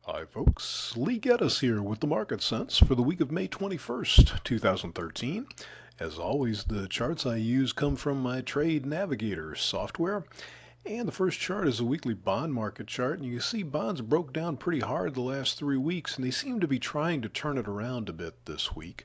Hi folks, Lee Gettess here with the Market Sense for the week of May 21st, 2013. As always, the charts I use come from my Trade Navigator software. And the first chart is a weekly bond market chart, and you can see bonds broke down pretty hard the last 3 weeks, and they seem to be trying to turn it around a bit this week.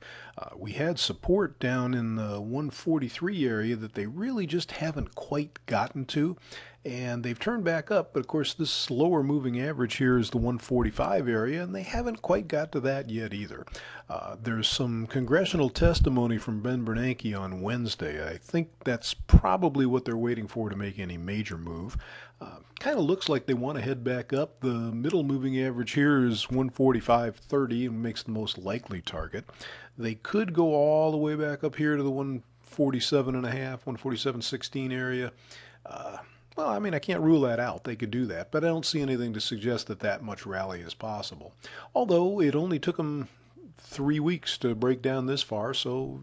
We had support down in the 143 area that they really just haven't quite gotten to, and they've turned back up, but of course this lower moving average here is the 145 area, and they haven't quite got to that yet either. There's some congressional testimony from Ben Bernanke on Wednesday. I think that's probably what they're waiting for to make any major move. Kind of looks like they want to head back up. The middle moving average here is 145.30 and makes the most likely target. They could go all the way back up here to the 147.5, 147.16 area. Well, I mean, I can't rule that out. They could do that, but I don't see anything to suggest that that much rally is possible. Although it only took them 3 weeks to break down this far, so,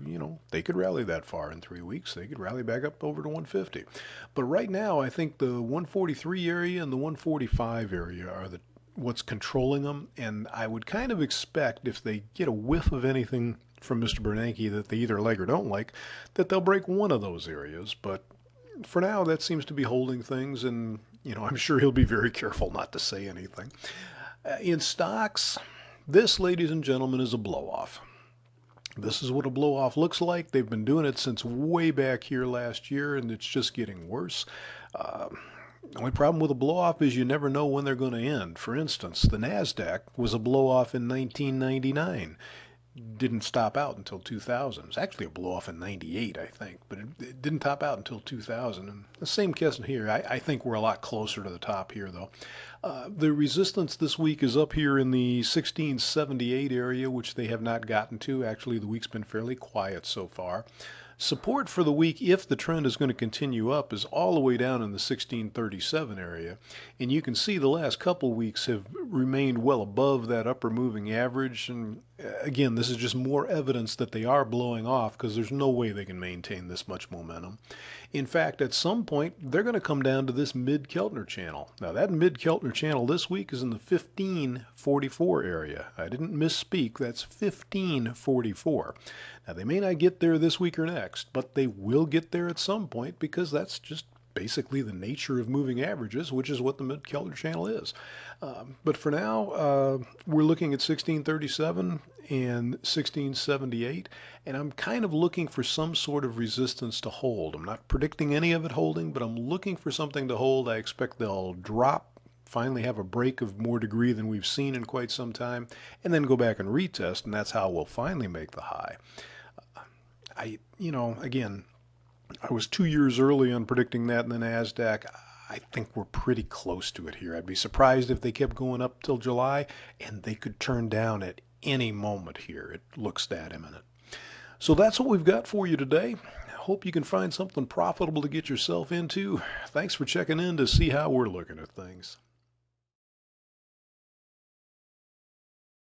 they could rally that far in 3 weeks. They could rally back up over to 150. But right now, I think the 143 area and the 145 area are what's controlling them, and I would kind of expect if they get a whiff of anything from Mr. Bernanke that they either like or don't like, that they'll break one of those areas. But for now, that seems to be holding things, and I'm sure he'll be very careful not to say anything. In stocks, this, ladies and gentlemen, is a blow-off. This is what a blow-off looks like. They've been doing it since way back here last year, and it's just getting worse. The only problem with a blow-off is you never know when they're going to end. For instance, the NASDAQ was a blow-off in 1999. Didn't stop out until 2000. It was actually a blow-off in 98, I think, but it didn't top out until 2000. And the same case here. I think we're a lot closer to the top here, though. The resistance this week is up here in the 1678 area, which they have not gotten to. Actually, the week's been fairly quiet so far. Support for the week, if the trend is going to continue up, is all the way down in the 1637 area. And you can see the last couple weeks have remained well above that upper moving average. And again, this is just more evidence that they are blowing off, because there's no way they can maintain this much momentum. In fact, at some point, they're going to come down to this mid-Keltner channel. Now, that mid-Keltner channel this week is in the 1544 area. I didn't misspeak. That's 1544. Now, they may not get there this week or next, but they will get there at some point, because that's just basically the nature of moving averages, which is what the mid-Keltner channel is. But for now, we're looking at 1637 and 1678, and I'm kind of looking for some sort of resistance to hold. I'm not predicting any of it holding, but I'm looking for something to hold. I expect they'll drop, finally have a break of more degree than we've seen in quite some time, and then go back and retest, and that's how we'll finally make the high. Again, I was 2 years early on predicting that in the NASDAQ. I think we're pretty close to it here. I'd be surprised if they kept going up till July, and they could turn down at any moment here. It looks that imminent. So that's what we've got for you today. Hope you can find something profitable to get yourself into. Thanks for checking in to see how we're looking at things.